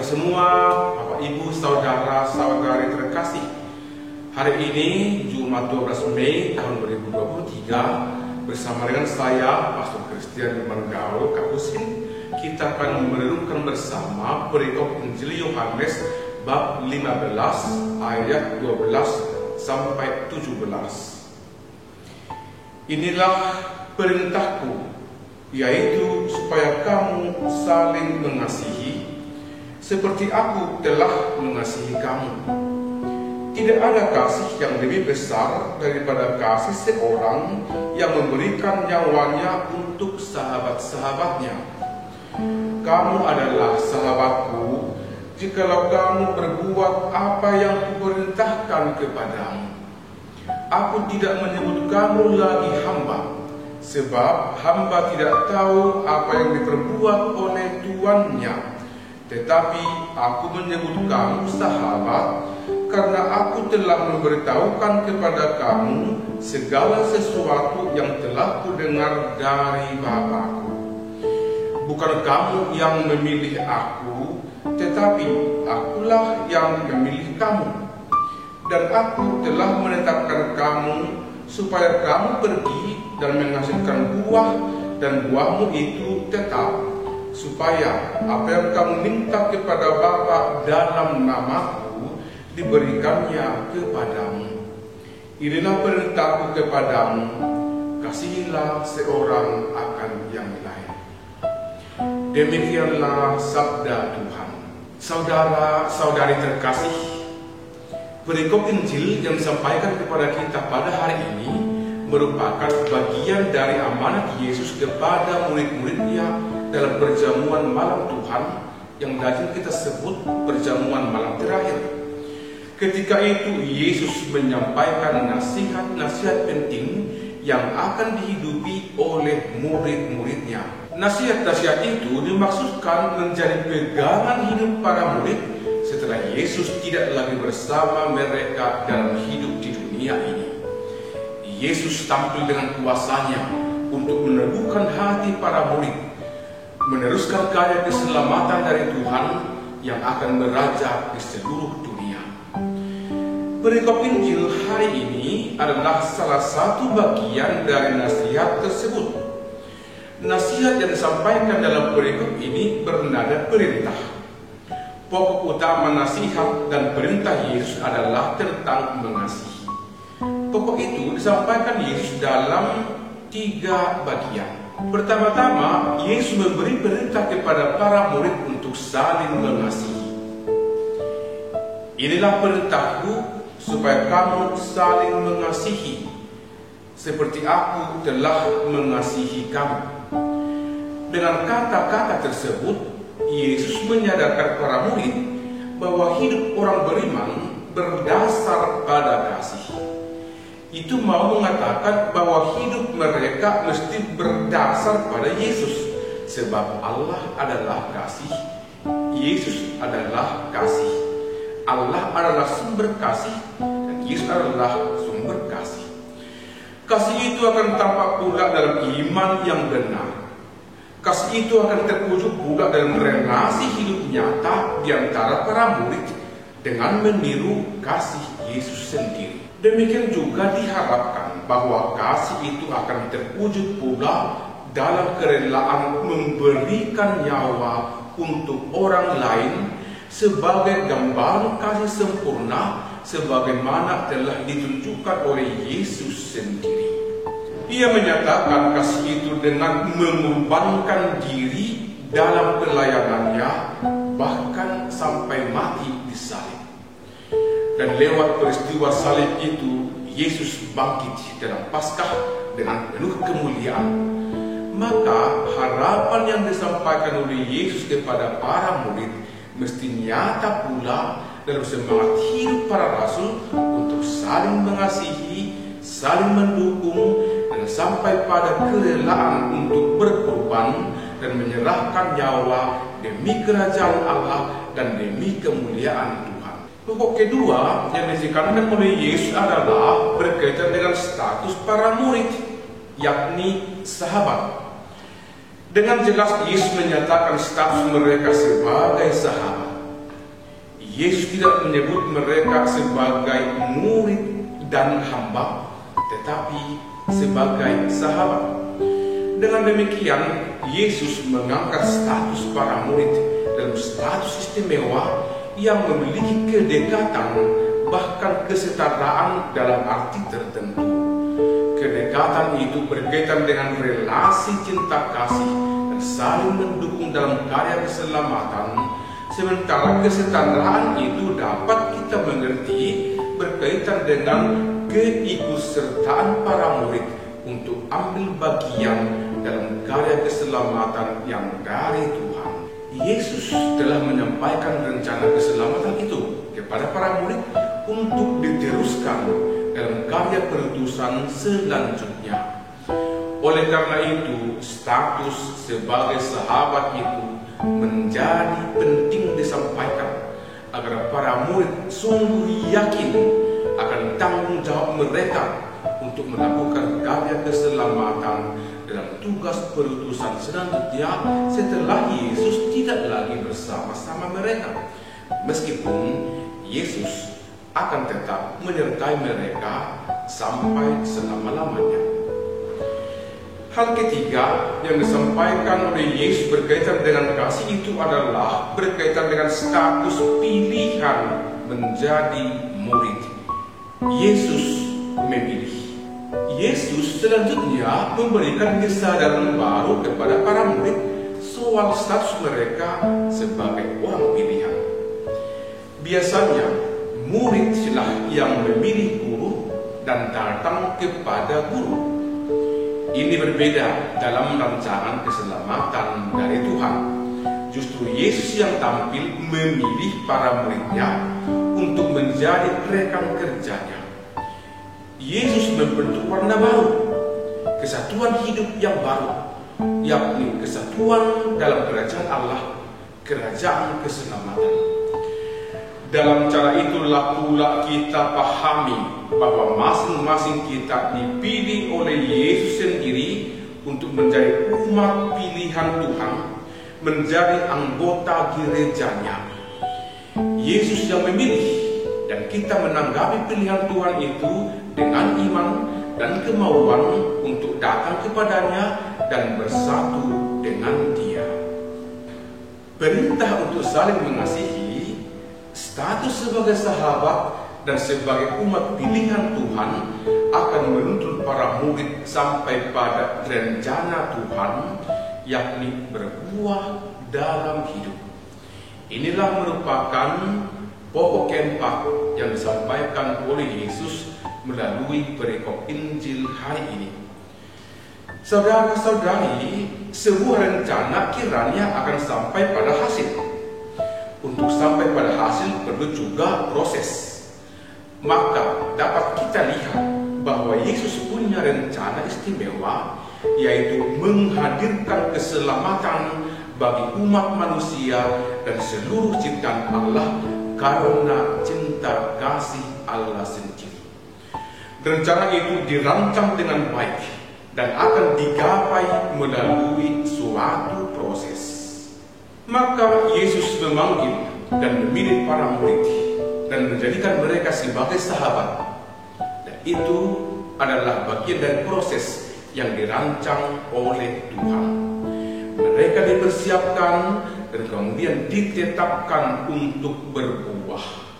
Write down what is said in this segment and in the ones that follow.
semua, Bapak Ibu, saudara-saudari terkasih. Hari ini Jumat 12 Mei tahun 2023 bersama dengan saya, Pastor Christian Manggaro Kapusin, kita akan merenungkan bersama perikop Injil Yohanes bab 15 ayat 12 sampai 17. Inilah perintahku, yaitu supaya kamu saling mengasihi seperti aku telah mengasihi kamu. Tidak ada kasih yang lebih besar daripada kasih seorang yang memberikan nyawanya untuk sahabat-sahabatnya. Kamu adalah sahabatku jikalau kamu berbuat apa yang kuperintahkan kepadamu. Aku tidak menyebut kamu lagi hamba, sebab hamba tidak tahu apa yang diperbuat oleh tuannya. Tetapi aku menyebut kamu sahabat, karena aku telah memberitahukan kepada kamu segala sesuatu yang telah kudengar dari Bapa-Ku. Bukan kamu yang memilih aku, tetapi akulah yang memilih kamu. Dan aku telah menetapkan kamu supaya kamu pergi dan menghasilkan buah, dan buahmu itu tetap, supaya apa yang kamu minta kepada Bapa dalam namaku diberikannya kepadamu. Inilah perintahku kepadamu, kasihilah seorang akan yang lain. Demikianlah sabda Tuhan. Saudara-saudari terkasih, perikop Injil yang disampaikan kepada kita pada hari ini merupakan bagian dari amanat Yesus kepada murid-muridnya dalam perjamuan malam Tuhan yang lazim kita sebut perjamuan malam terakhir. Ketika itu Yesus menyampaikan nasihat-nasihat penting yang akan dihidupi oleh murid-muridnya. Nasihat-nasihat itu dimaksudkan menjadi pegangan hidup para murid setelah Yesus tidak lagi bersama mereka dalam hidup di dunia ini. Yesus tampil dengan kuasanya untuk meneguhkan hati para murid, meneruskan karya keselamatan dari Tuhan yang akan merajak di seluruh dunia. Perikop Injil hari ini adalah salah satu bagian dari nasihat tersebut. Nasihat yang disampaikan dalam perikop ini bernada perintah. Pokok utama nasihat dan perintah Yesus adalah tentang mengasihi. Pokok itu disampaikan Yesus dalam 3 bagian. Pertama-tama, Yesus memberi perintah kepada para murid untuk saling mengasihi. Inilah perintahku, supaya kamu saling mengasihi seperti aku telah mengasihi kamu. Dengan kata-kata tersebut, Yesus menyadarkan para murid bahwa hidup orang beriman berdasar pada kasih. Itu mau mengatakan bahwa hidup mereka mesti berdasar pada Yesus, sebab Allah adalah kasih, Yesus adalah kasih. Allah adalah sumber kasih dan Yesus adalah sumber kasih. Kasih itu akan tampak pula dalam iman yang benar. Kasih itu akan terwujud pula dalam relasi hidup nyata di antara para murid dengan meniru kasih Yesus sendiri. Demikian juga diharapkan bahwa kasih itu akan terwujud pula dalam kerelaan memberikan nyawa untuk orang lain sebagai gambaran kasih sempurna sebagaimana telah ditunjukkan oleh Yesus sendiri. Ia menyatakan kasih itu dengan mengorbankan diri dalam pelayanannya, bahkan sampai mati di salib. Dan lewat peristiwa salib itu, Yesus bangkit dalam Paskah dengan penuh kemuliaan. Maka harapan yang disampaikan oleh Yesus kepada para murid mesti nyata pula dalam semangat hidup para rasul untuk saling mengasihi, saling mendukung, dan sampai pada kerelaan untuk berkorban dan menyerahkan nyawa demi kerajaan Allah dan demi kemuliaan Tuhan. Pokok kedua yang ditekankan oleh Yesus adalah berkaitan dengan status para murid, yakni sahabat. Dengan jelas Yesus menyatakan status mereka sebagai sahabat. Yesus tidak menyebut mereka sebagai murid dan hamba, tetapi sebagai sahabat. Dengan demikian, Yesus mengangkat status para murid dalam status istimewa yang memiliki kedekatan, bahkan kesetaraan dalam arti tertentu. Kedekatan itu berkaitan dengan relasi cinta kasih dan saling mendukung dalam karya keselamatan, sementara kesetaraan itu dapat kita mengerti berkaitan dengan keikutsertaan para murid untuk ambil bagian dalam karya keselamatan yang dari Tuhan. Yesus telah menyampaikan rencana keselamatan itu kepada para murid untuk diteruskan dalam karya perutusan selanjutnya. Oleh karena itu, status sebagai sahabat itu menjadi penting disampaikan agar para murid sungguh yakin akan tanggung jawab mereka untuk melakukan karya keselamatan dalam tugas perutusan selanjutnya setelah Yesus tidak lagi bersama-sama mereka, meskipun Yesus akan tetap menyertai mereka sampai selama-lamanya. Hal ketiga yang disampaikan oleh Yesus berkaitan dengan kasih itu adalah berkaitan dengan status pilihan menjadi murid. Yesus memilih. Yesus selanjutnya memberikan kesadaran baru kepada para murid soal status mereka sebagai orang pilihan. Biasanya, muridlah yang memilih guru dan datang kepada guru. Ini berbeda dalam rancangan keselamatan dari Tuhan. Justru Yesus yang tampil memilih para muridnya untuk menjadi rekan kerjanya. Yesus membentuk warna baru, kesatuan hidup yang baru, yakni kesatuan dalam kerajaan Allah, kerajaan keselamatan. Dalam cara itulah pula kita pahami bahwa masing-masing kita dipilih oleh Yesus sendiri untuk menjadi umat pilihan Tuhan, menjadi anggota gerejanya. Yesus yang memilih, dan kita menanggapi pilihan Tuhan itu dengan iman dan kemauan untuk datang kepadanya dan bersatu dengan Dia. Perintah untuk saling mengasihi, status sebagai sahabat dan sebagai umat pilihan Tuhan akan menuntun para murid sampai pada rencana Tuhan, yakni berbuah dalam hidup. Inilah merupakan pokok keempat yang disampaikan oleh Yesus melalui perikop Injil hari ini. Saudara-saudari, sebuah rencana kiranya akan sampai pada hasil. Untuk sampai pada hasil perlu juga proses. Maka dapat kita lihat bahwa Yesus punya rencana istimewa, yaitu menghadirkan keselamatan bagi umat manusia dan seluruh ciptaan Allah karena cinta kasih Allah sendiri. Rencana itu dirancang dengan baik dan akan digapai melalui suatu proses. Maka Yesus memanggil dan memilih para murid dan menjadikan mereka sebagai sahabat. Dan itu adalah bagian dari proses yang dirancang oleh Tuhan. Mereka dipersiapkan dan kemudian ditetapkan untuk berbuah.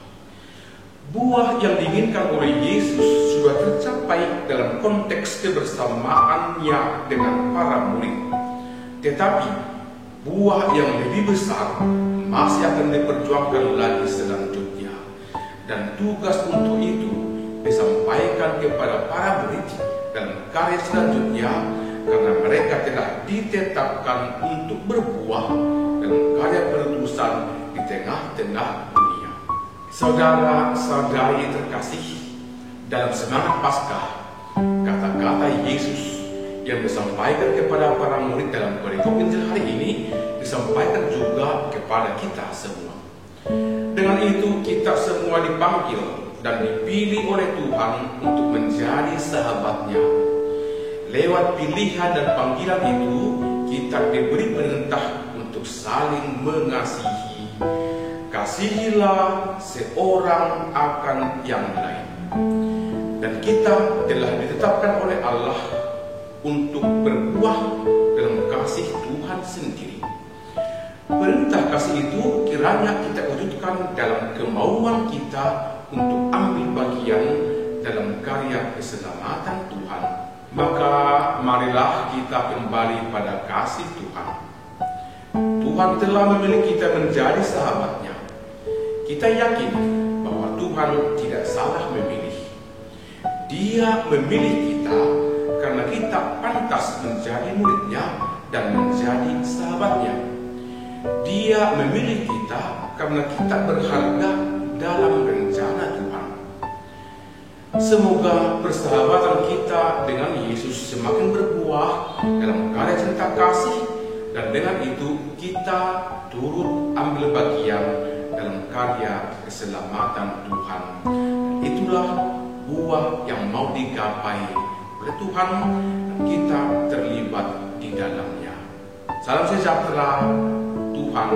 Buah yang diinginkan oleh Yesus sudah tercapai dalam konteks kebersamaannya dengan para murid. Tetapi buah yang lebih besar masih akan diperjuangkan lagi selanjutnya. Dan tugas untuk itu disampaikan kepada para murid dalam karya selanjutnya, karena mereka telah ditetapkan untuk berbuah dalam karya perutusan di tengah-tengah dunia. Saudara-saudari terkasih, dalam semangat Paskah, kata-kata Yesus yang disampaikan kepada para murid dalam perikop Injil hari ini disampaikan juga kepada kita semua. Dengan itu kita semua dipanggil dan dipilih oleh Tuhan untuk menjadi sahabatnya. Lewat pilihan dan panggilan itu, kita diberi perintah untuk saling mengasihi. Kasih kasihilah seorang akan yang lain. Dan kita telah ditetapkan oleh Allah untuk berbuah dalam kasih Tuhan sendiri. Perintah kasih itu kiranya kita wujudkan dalam kemauan kita untuk ambil bagian dalam karya keselamatan Tuhan. Maka marilah kita kembali pada kasih Tuhan. Tuhan telah memilih kita menjadi sahabatnya. Kita yakin bahwa Tuhan tidak salah memilih. Dia memilih kita karena kita pantas menjadi muridnya dan menjadi sahabatnya. Dia memilih kita karena kita berharga dalam rencana Tuhan. Semoga persahabatan kita dengan Yesus semakin berbuah dalam karya cinta kasih, dan dengan itu kita turut ambil bagian dalam karya keselamatan Tuhan. Itulah buah yang mau digapai oleh Tuhan, dan kita terlibat di dalamnya. Salam sejahtera, Tuhan